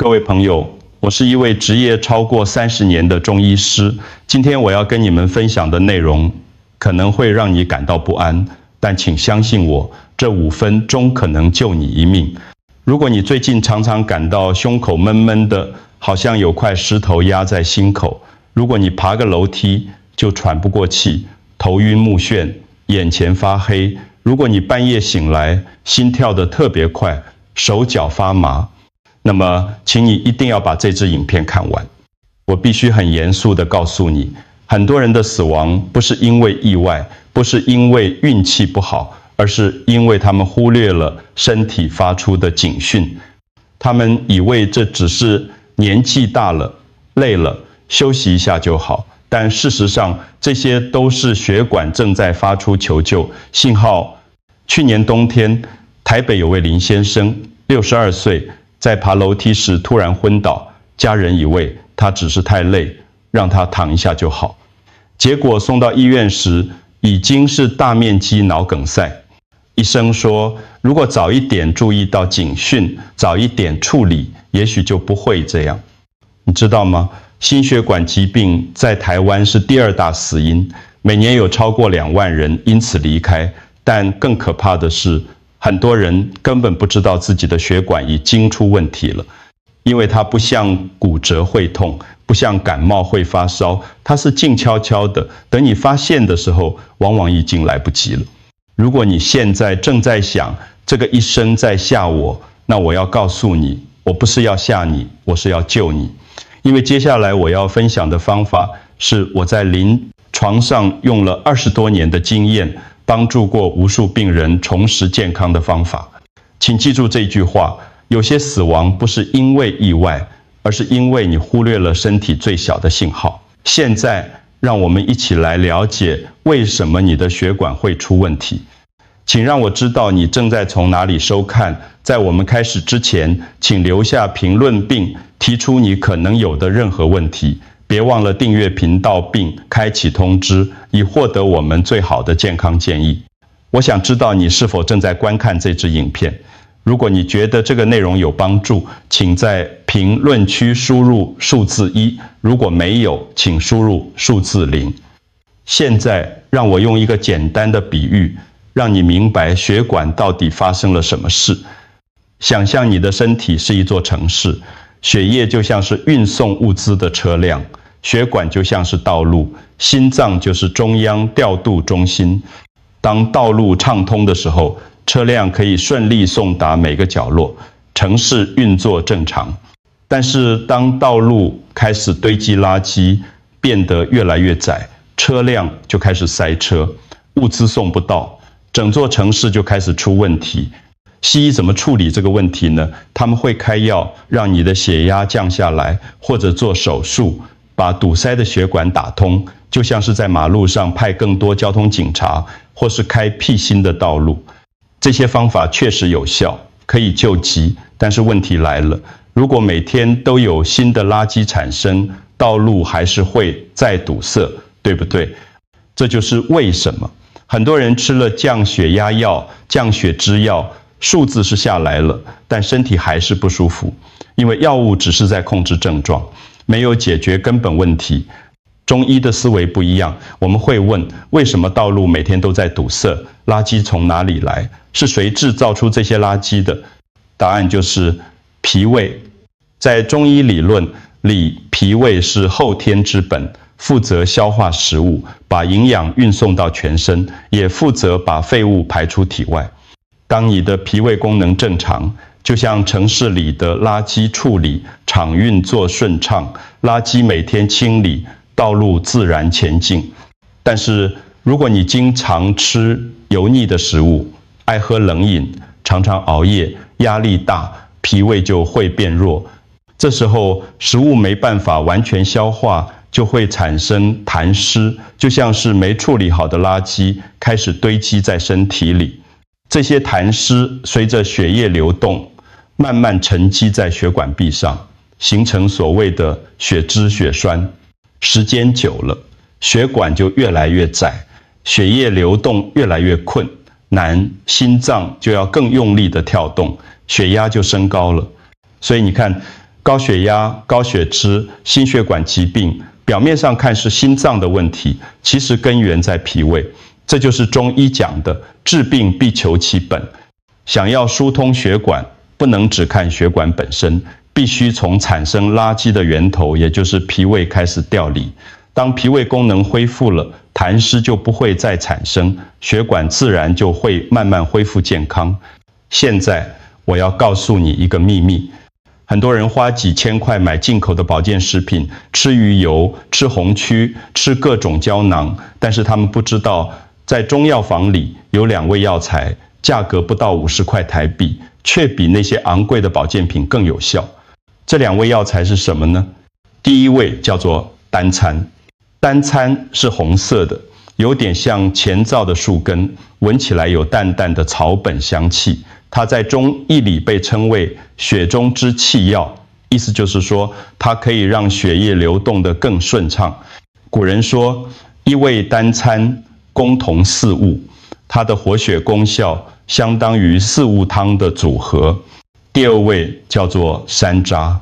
各位朋友，我是一位职业超过30年的中医师。今天我要跟你们分享的内容可能会让你感到不安，但请相信我，这5分钟可能救你一命。如果你最近常常感到胸口闷闷的，好像有块石头压在心口；如果你爬个楼梯就喘不过气，头晕目眩，眼前发黑；如果你半夜醒来，心跳得特别快，手脚发麻，那么请你一定要把这支影片看完。我必须很严肃地告诉你，很多人的死亡不是因为意外，不是因为运气不好，而是因为他们忽略了身体发出的警讯。他们以为这只是年纪大了，累了，休息一下就好，但事实上这些都是血管正在发出求救信号。去年冬天，台北有位林先生，62岁，在爬楼梯时突然昏倒，家人以为他只是太累，让他躺一下就好。结果送到医院时，已经是大面积脑梗塞。医生说，如果早一点注意到警讯，早一点处理，也许就不会这样。你知道吗？心血管疾病在台湾是第2大死因，每年有超过2万人因此离开。但更可怕的是，很多人根本不知道自己的血管已经出问题了，因为它不像骨折会痛，不像感冒会发烧，它是静悄悄的，等你发现的时候，往往已经来不及了。如果你现在正在想，这个医生在吓我，那我要告诉你，我不是要吓你，我是要救你。因为接下来我要分享的方法，是我在临床上用了20多年的经验，帮助过无数病人重拾健康的方法。请记住这句话，有些死亡不是因为意外，而是因为你忽略了身体最小的信号。现在让我们一起来了解为什么你的血管会出问题。请让我知道你正在从哪里收看。在我们开始之前，请留下评论并提出你可能有的任何问题。别忘了订阅频道并开启通知，以获得我们最好的健康建议。我想知道你是否正在观看这支影片。如果你觉得这个内容有帮助，请在评论区输入数字1，如果没有，请输入数字0。现在让我用一个简单的比喻，让你明白血管到底发生了什么事。想象你的身体是一座城市，血液就像是运送物资的车辆，血管就像是道路，心脏就是中央调度中心。当道路畅通的时候，车辆可以顺利送达每个角落，城市运作正常。但是当道路开始堆积垃圾，变得越来越窄，车辆就开始塞车，物资送不到，整座城市就开始出问题。西医怎么处理这个问题呢？他们会开药让你的血压降下来，或者做手术把堵塞的血管打通，就像是在马路上派更多交通警察，或是开辟新的道路。这些方法确实有效，可以救急，但是问题来了，如果每天都有新的垃圾产生，道路还是会再堵塞，对不对？这就是为什么很多人吃了降血压药、降血脂药，数字是下来了，但身体还是不舒服，因为药物只是在控制症状，没有解决根本问题。中医的思维不一样，我们会问，为什么道路每天都在堵塞？垃圾从哪里来？是谁制造出这些垃圾的？答案就是脾胃。在中医理论里，脾胃是后天之本，负责消化食物，把营养运送到全身，也负责把废物排出体外。当你的脾胃功能正常，就像城市里的垃圾处理场运作顺畅，垃圾每天清理，道路自然前进。但是如果你经常吃油腻的食物，爱喝冷饮，常常熬夜，压力大，脾胃就会变弱。这时候食物没办法完全消化，就会产生痰湿，就像是没处理好的垃圾开始堆积在身体里。这些痰湿随着血液流动，慢慢沉积在血管壁上，形成所谓的血脂血栓。时间久了，血管就越来越窄，血液流动越来越困难，心脏就要更用力的跳动，血压就升高了。所以你看，高血压、高血脂、心血管疾病，表面上看是心脏的问题，其实根源在脾胃。这就是中医讲的治病必求其本。想要疏通血管，不能只看血管本身，必须从产生垃圾的源头，也就是脾胃开始调理。当脾胃功能恢复了，痰湿就不会再产生，血管自然就会慢慢恢复健康。现在我要告诉你一个秘密，很多人花几千块买进口的保健食品，吃鱼油、吃红曲、吃各种胶囊，但是他们不知道，在中药房里有2味药材，价格不到50块台币，却比那些昂贵的保健品更有效。这2味药材是什么呢？第一味叫做丹参，丹参是红色的，有点像前造的树根，闻起来有淡淡的草本香气。它在中医里被称为血中之气药，意思就是说它可以让血液流动得更顺畅。古人说1味丹参功同4物，它的活血功效相当于4物汤的组合。第2味叫做山楂，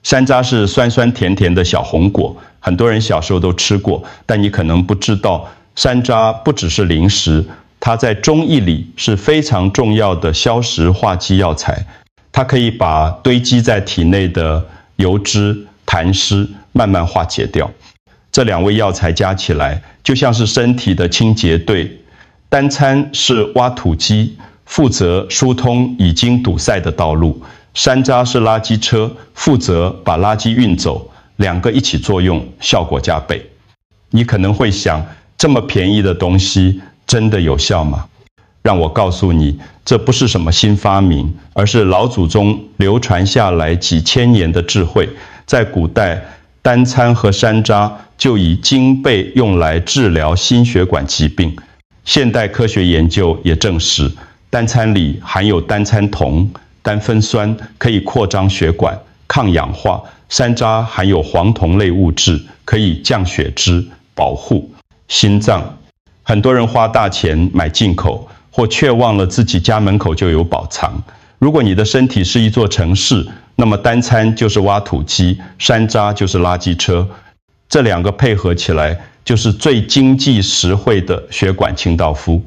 山楂是酸酸甜甜的小红果，很多人小时候都吃过，但你可能不知道，山楂不只是零食，它在中医里是非常重要的消食化积药材。它可以把堆积在体内的油脂、痰湿慢慢化解掉。这2味药材加起来，就像是身体的清洁队。丹参是挖土机，负责疏通已经堵塞的道路；山楂是垃圾车，负责把垃圾运走。2个一起作用，效果加倍。你可能会想，这么便宜的东西真的有效吗？让我告诉你，这不是什么新发明，而是老祖宗流传下来几千年的智慧。在古代，丹参和山楂就已经被用来治疗心血管疾病。现代科学研究也证实，丹参里含有丹参酮、丹酚酸，可以扩张血管、抗氧化；山楂含有黄酮类物质，可以降血脂、保护心脏。很多人花大钱买进口，或却忘了自己家门口就有宝藏。如果你的身体是一座城市，那么丹参就是挖土机，山楂就是垃圾车。这2个配合起来，就是最经济实惠的血管清道夫。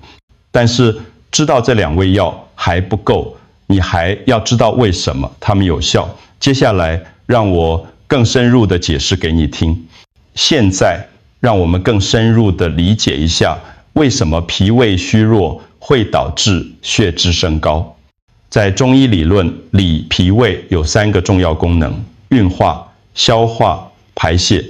但是知道这2味药还不够，你还要知道为什么它们有效。接下来让我更深入的解释给你听。现在让我们更深入的理解一下，为什么脾胃虚弱会导致血脂升高。在中医理论里，脾胃有3个重要功能：运化、消化、排泄。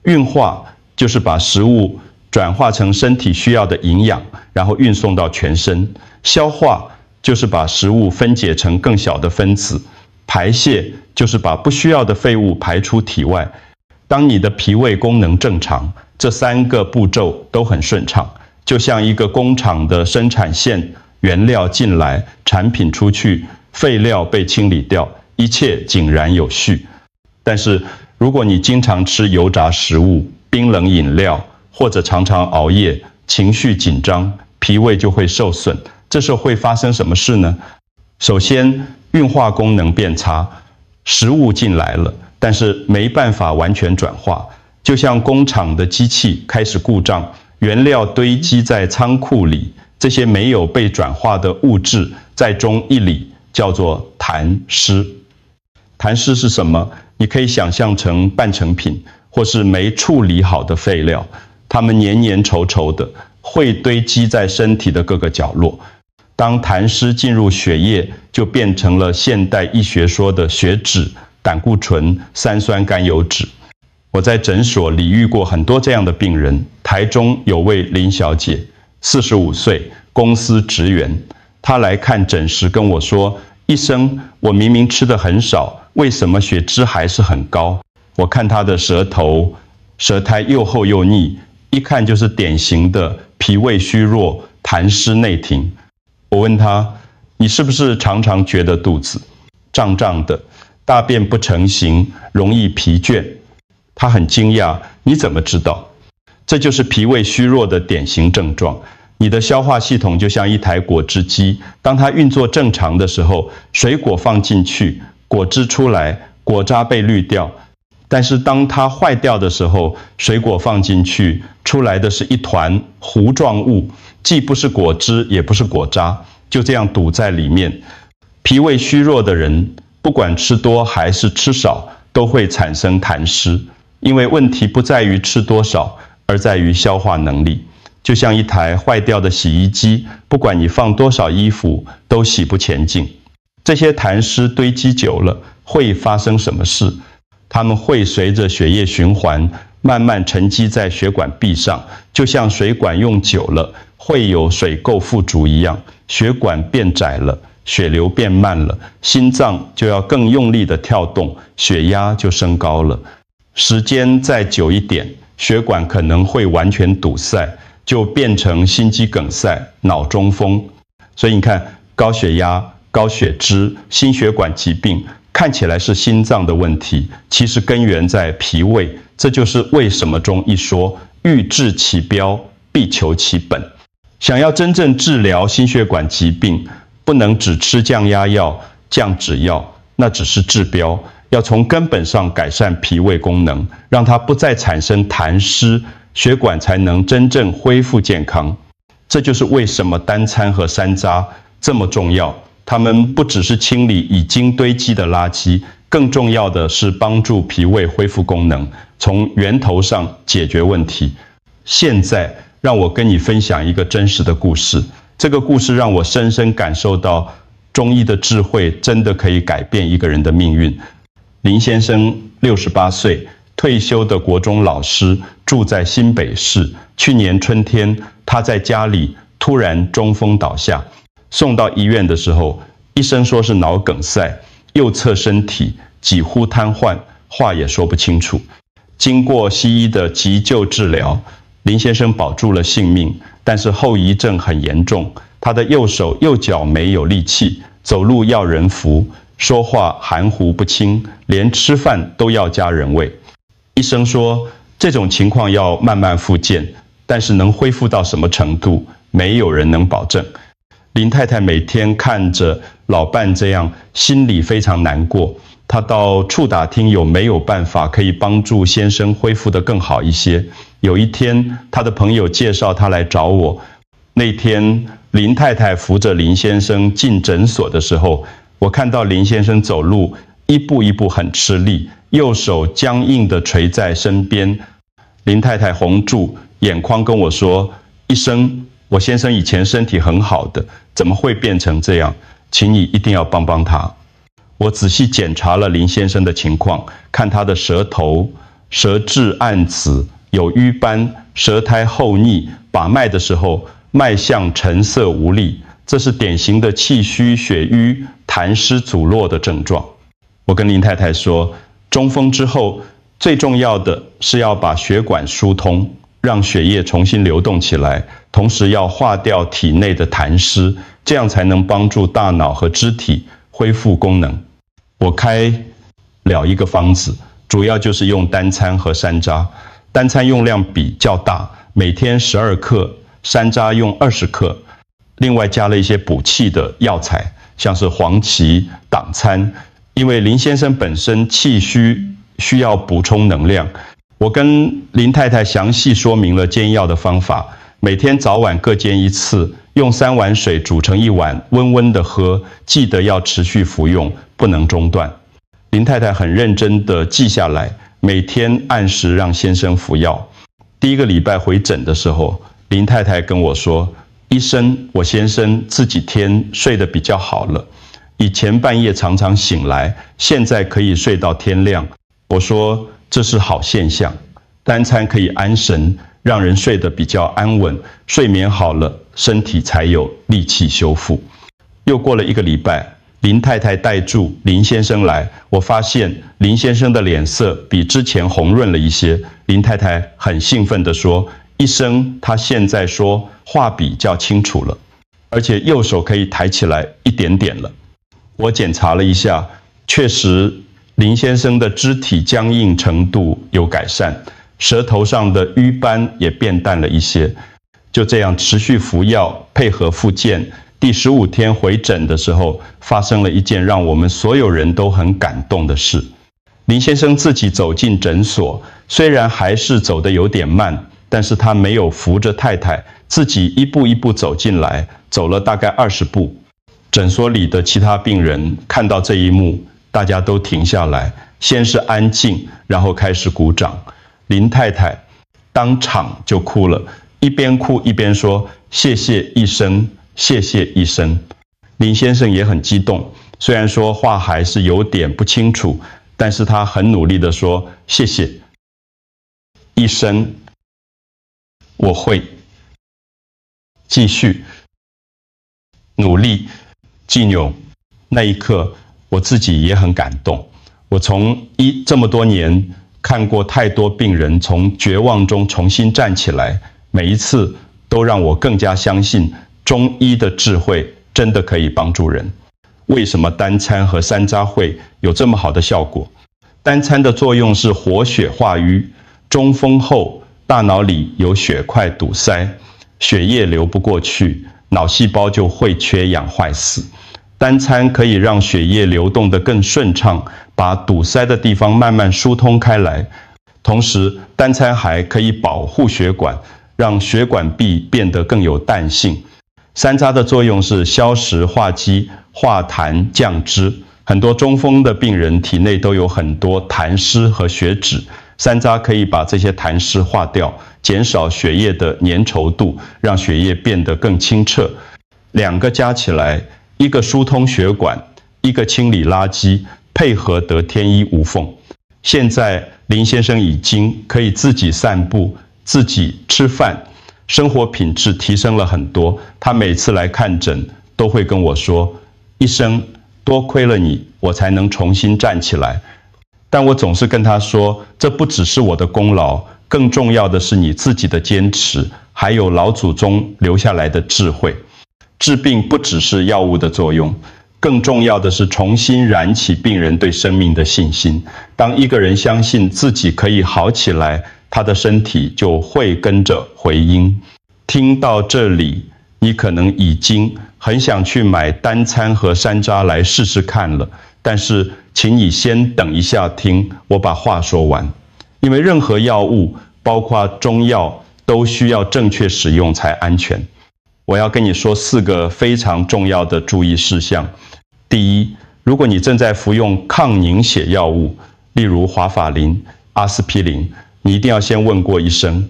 运化就是把食物转化成身体需要的营养，然后运送到全身；消化就是把食物分解成更小的分子；排泄就是把不需要的废物排出体外。当你的脾胃功能正常，这3个步骤都很顺畅，就像一个工厂的生产线，原料进来，产品出去，废料被清理掉，一切井然有序。但是如果你经常吃油炸食物、冰冷饮料，或者常常熬夜，情绪紧张，脾胃就会受损。这时候会发生什么事呢？首先，运化功能变差，食物进来了，但是没办法完全转化，就像工厂的机器开始故障，原料堆积在仓库里，这些没有被转化的物质，在中医里叫做痰湿。痰湿是什么？你可以想象成半成品，或是没处理好的废料，它们黏黏稠稠的，会堆积在身体的各个角落。当痰湿进入血液，就变成了现代医学说的血脂、胆固醇、三酸甘油酯。我在诊所里遇过很多这样的病人。台中有位林小姐，45岁，公司职员。她来看诊时跟我说：“医生，我明明吃的很少，为什么血脂还是很高？”我看她的舌苔又厚又腻，一看就是典型的脾胃虚弱、痰湿内停。我问她：“你是不是常常觉得肚子胀胀的，大便不成形，容易疲倦？”她很惊讶：“你怎么知道？”这就是脾胃虚弱的典型症状。你的消化系统就像一台果汁机，当它运作正常的时候，水果放进去，果汁出来，果渣被滤掉。但是当它坏掉的时候，水果放进去，出来的是一团糊状物，既不是果汁，也不是果渣，就这样堵在里面。脾胃虚弱的人，不管吃多还是吃少，都会产生痰湿。因为问题不在于吃多少，而在于消化能力。就像一台坏掉的洗衣机，不管你放多少衣服，都洗不前进。这些痰湿堆积久了，会发生什么事？它们会随着血液循环，慢慢沉积在血管壁上，就像水管用久了，会有水垢附着一样，血管变窄了，血流变慢了，心脏就要更用力的跳动，血压就升高了。时间再久一点，血管可能会完全堵塞，就变成心肌梗塞、脑中风。所以你看，高血压、高血脂、心血管疾病，看起来是心脏的问题，其实根源在脾胃。这就是为什么中医说欲治其标，必求其本。想要真正治疗心血管疾病，不能只吃降压药、降脂药，那只是治标。要从根本上改善脾胃功能，让它不再产生痰湿，血管才能真正恢复健康。这就是为什么单餐和山楂这么重要。它们不只是清理已经堆积的垃圾，更重要的是帮助脾胃恢复功能，从源头上解决问题。现在让我跟你分享一个真实的故事，这个故事让我深深感受到中医的智慧真的可以改变一个人的命运。林先生68岁，退休的国中老师，住在新北市。去年春天，他在家里突然中风倒下，送到医院的时候，医生说是脑梗塞，右侧身体几乎瘫痪，话也说不清楚。经过西医的急救治疗，林先生保住了性命，但是后遗症很严重，他的右手右脚没有力气，走路要人扶，说话含糊不清，连吃饭都要加人喂。医生说，这种情况要慢慢复健，但是能恢复到什么程度，没有人能保证。林太太每天看着老伴这样，心里非常难过。她到处打听有没有办法可以帮助先生恢复得更好一些。有一天，她的朋友介绍她来找我。那天，林太太扶着林先生进诊所的时候，我看到林先生走路一步一步很吃力，右手僵硬地垂在身边。林太太红住眼眶跟我说：“医生，我先生以前身体很好的，怎么会变成这样？请你一定要帮帮他。”我仔细检查了林先生的情况，看他的舌头、舌质暗紫，有瘀斑，舌苔厚腻，把脉的时候脉象沉涩无力，这是典型的气虚血瘀、痰湿阻络的症状。我跟林太太说，中风之后最重要的是要把血管疏通，让血液重新流动起来，同时要化掉体内的痰湿，这样才能帮助大脑和肢体恢复功能。我开了一个方子，主要就是用单餐和山楂。单餐用量比较大，每天12克，山楂用20克，另外加了一些补气的药材，像是黄芪、党参。因为林先生本身气虚，需要补充能量。我跟林太太详细说明了煎药的方法，每天早晚各煎一次，用3碗水煮成1碗，温温的喝，记得要持续服用，不能中断。林太太很认真地记下来，每天按时让先生服药。第1个礼拜回诊的时候，林太太跟我说：“医生，我先生这几天睡得比较好了，以前半夜常常醒来，现在可以睡到天亮。”我说，这是好现象，单餐可以安神，让人睡得比较安稳，睡眠好了，身体才有力气修复。又过了1个礼拜，林太太带住林先生来，我发现林先生的脸色比之前红润了一些。林太太很兴奋地说：“医生，他现在说话比较清楚了，而且右手可以抬起来一点点了。”我检查了一下，确实林先生的肢体僵硬程度有改善，舌头上的瘀斑也变淡了一些。就这样持续服药，配合复健，第15天回诊的时候，发生了一件让我们所有人都很感动的事。林先生自己走进诊所，虽然还是走得有点慢，但是他没有扶着太太，自己一步一步走进来，走了大概20步。诊所里的其他病人看到这一幕，大家都停下来，先是安静，然后开始鼓掌。林太太当场就哭了，一边哭一边说：“谢谢医生，谢谢医生。”林先生也很激动，虽然说话还是有点不清楚，但是他很努力地说：“谢谢医生，我会继续努力继扭。”那一刻，我自己也很感动。我从这么多年看过太多病人从绝望中重新站起来，每一次都让我更加相信中医的智慧真的可以帮助人。为什么单参和山楂会有这么好的效果？单参的作用是活血化瘀，中风后大脑里有血块堵塞，血液流不过去，脑细胞就会缺氧坏死。单参可以让血液流动得更顺畅，把堵塞的地方慢慢疏通开来。同时，单参还可以保护血管，让血管壁变得更有弹性。山楂的作用是消食化积、化痰降脂。很多中风的病人体内都有很多痰湿和血脂，山楂可以把这些痰湿化掉，减少血液的粘稠度，让血液变得更清澈。两个加起来，一个疏通血管，一个清理垃圾，配合得天衣无缝。现在林先生已经可以自己散步、自己吃饭，生活品质提升了很多。他每次来看诊都会跟我说：“医生，多亏了你，我才能重新站起来。”但我总是跟他说，这不只是我的功劳，更重要的是你自己的坚持，还有老祖宗留下来的智慧。治病不只是药物的作用，更重要的是重新燃起病人对生命的信心。当一个人相信自己可以好起来，他的身体就会跟着回音。听到这里，你可能已经很想去买单参和山楂来试试看了，但是请你先等一下，听我把话说完。因为任何药物，包括中药，都需要正确使用才安全。我要跟你说4个非常重要的注意事项。第一，如果你正在服用抗凝血药物，例如华法林、阿司匹林，你一定要先问过医生，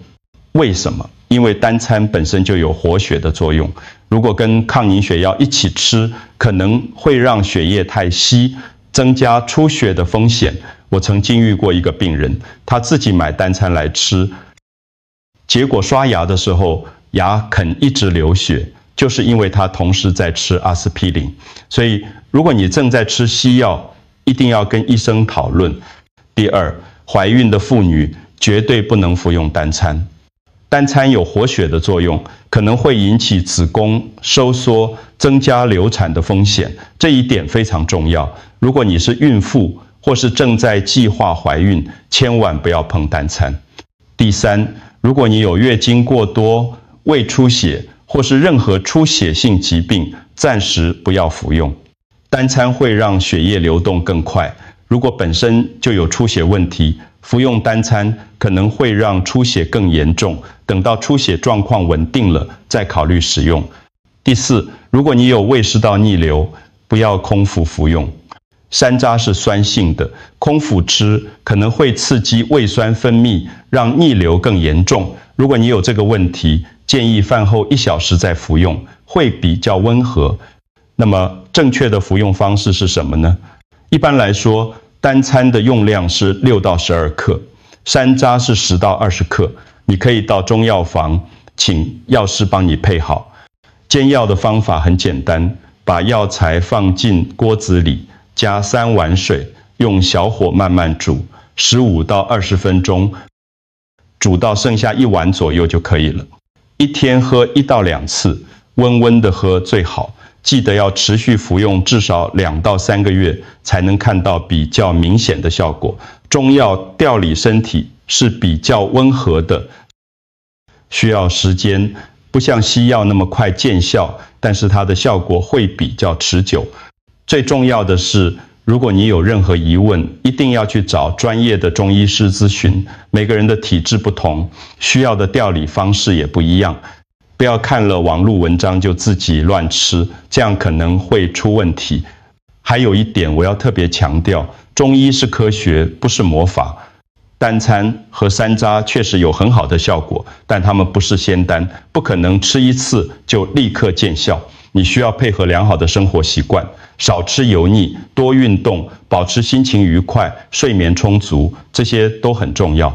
为什么？因为单参本身就有活血的作用，如果跟抗凝血药一起吃，可能会让血液太稀，增加出血的风险。我曾经遇过一个病人，他自己买单参来吃，结果刷牙的时候牙肯一直流血，就是因为他同时在吃阿司匹林。所以如果你正在吃西药，一定要跟医生讨论。第二，怀孕的妇女绝对不能服用单参。单参有活血的作用，可能会引起子宫收缩，增加流产的风险，这一点非常重要。如果你是孕妇或是正在计划怀孕，千万不要碰单参。第三，如果你有月经过多、胃出血或是任何出血性疾病，暂时不要服用。单参会让血液流动更快，如果本身就有出血问题，服用单参可能会让出血更严重，等到出血状况稳定了，再考虑使用。第四，如果你有胃食道逆流，不要空腹服用。山楂是酸性的，空腹吃可能会刺激胃酸分泌，让逆流更严重。如果你有这个问题，建议饭后1小时再服用，会比较温和。那么正确的服用方式是什么呢？一般来说，单参的用量是6到12克，山楂是10到20克。你可以到中药房，请药师帮你配好。煎药的方法很简单，把药材放进锅子里，加3碗水，用小火慢慢煮，15到20分钟，煮到剩下1碗左右就可以了。一天喝1到2次，温温的喝最好。记得要持续服用至少2到3个月，才能看到比较明显的效果。中药调理身体是比较温和的，需要时间，不像西药那么快见效，但是它的效果会比较持久。最重要的是，如果你有任何疑问，一定要去找专业的中医师咨询。每个人的体质不同，需要的调理方式也不一样。不要看了网络文章就自己乱吃，这样可能会出问题。还有一点我要特别强调，中医是科学，不是魔法。单餐和山楂确实有很好的效果，但它们不是仙丹，不可能吃一次就立刻见效。你需要配合良好的生活习惯，少吃油腻，多运动，保持心情愉快，睡眠充足，这些都很重要。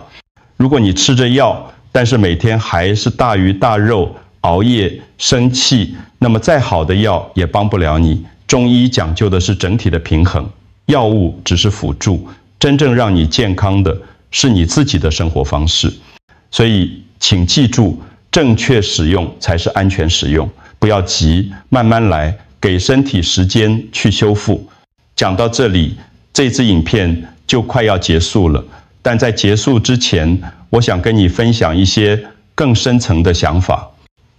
如果你吃着药，但是每天还是大鱼大肉，熬夜、生气，那么再好的药也帮不了你。中医讲究的是整体的平衡，药物只是辅助，真正让你健康的是你自己的生活方式。所以请记住，正确使用才是安全使用，不要急，慢慢来，给身体时间去修复。讲到这里，这支影片就快要结束了，但在结束之前，我想跟你分享一些更深层的想法。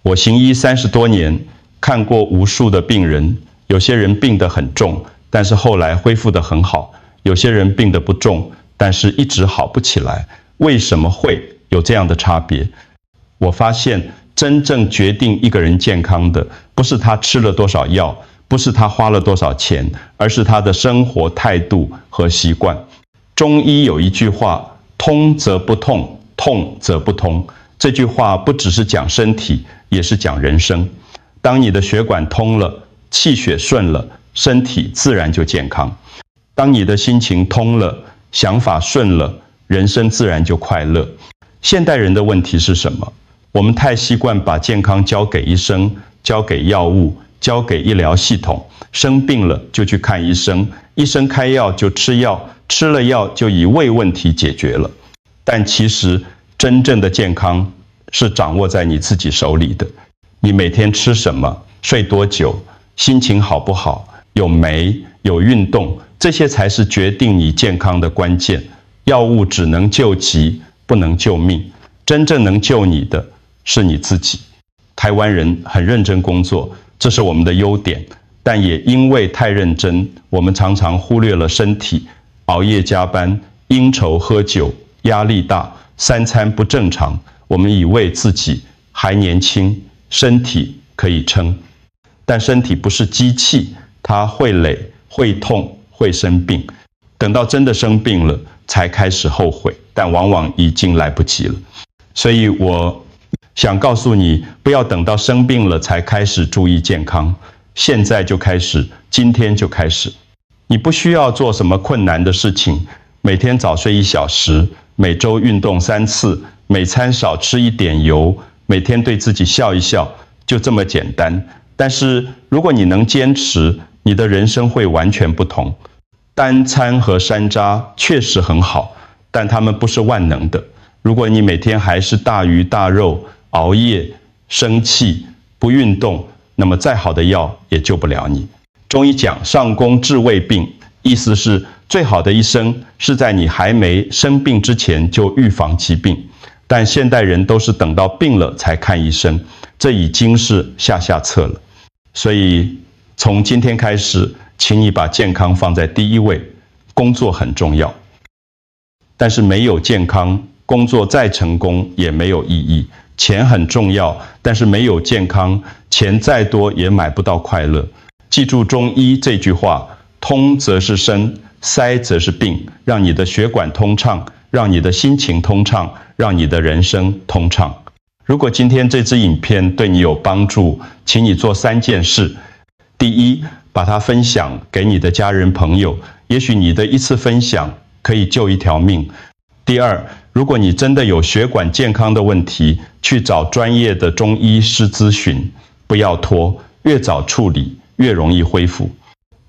我行医30多年，看过无数的病人，有些人病得很重，但是后来恢复得很好；有些人病得不重，但是一直好不起来。为什么会有这样的差别？我发现真正决定一个人健康的，不是他吃了多少药，不是他花了多少钱，而是他的生活态度和习惯。中医有一句话，通则不痛，痛则不通。这句话不只是讲身体，也是讲人生。当你的血管通了，气血顺了，身体自然就健康。当你的心情通了，想法顺了，人生自然就快乐。现代人的问题是什么？我们太习惯把健康交给医生，交给药物，交给医疗系统。生病了就去看医生，医生开药就吃药，吃了药就以为问题解决了。但其实真正的健康是掌握在你自己手里的。你每天吃什么，睡多久，心情好不好，有没有运动，这些才是决定你健康的关键。药物只能救急，不能救命。真正能救你的是你自己。台湾人很认真工作，这是我们的优点，但也因为太认真，我们常常忽略了身体，熬夜加班，应酬喝酒，压力大，3餐不正常。我们以为自己还年轻，身体可以撑，但身体不是机器，它会累，会痛，会生病。等到真的生病了，才开始后悔，但往往已经来不及了。所以我想告诉你，不要等到生病了才开始注意健康，现在就开始，今天就开始。你不需要做什么困难的事情，每天早睡1小时，每周运动3次，每餐少吃一点油，每天对自己笑一笑，就这么简单。但是如果你能坚持，你的人生会完全不同。单餐和山楂确实很好，但它们不是万能的。如果你每天还是大鱼大肉，熬夜、生气、不运动，那么再好的药也救不了你。中医讲上工治未病，意思是最好的医生是在你还没生病之前就预防疾病。但现代人都是等到病了才看医生，这已经是下策了。所以从今天开始，请你把健康放在第一位。工作很重要，但是没有健康，工作再成功也没有意义。钱很重要，但是没有健康，钱再多也买不到快乐。记住中医这句话，通则是生，塞则是病，让你的血管通畅，让你的心情通畅，让你的人生通畅。如果今天这支影片对你有帮助，请你做3件事。第一，把它分享给你的家人朋友，也许你的一次分享可以救一条命。第二，如果你真的有血管健康的问题，去找专业的中医师咨询，不要拖，越早处理越容易恢复。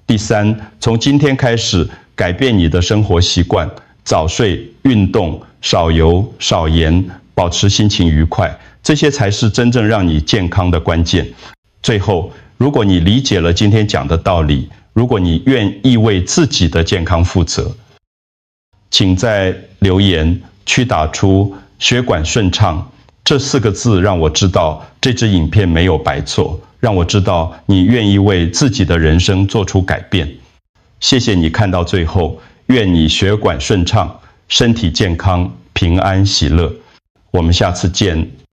第三，从今天开始改变你的生活习惯，早睡、运动、少油、少盐，保持心情愉快，这些才是真正让你健康的关键。最后，如果你理解了今天讲的道理，如果你愿意为自己的健康负责，请在留言区打出血管顺畅这4个字，让我知道这支影片没有白做，让我知道你愿意为自己的人生做出改变。谢谢你看到最后，愿你血管顺畅，身体健康，平安喜乐。我们下次见。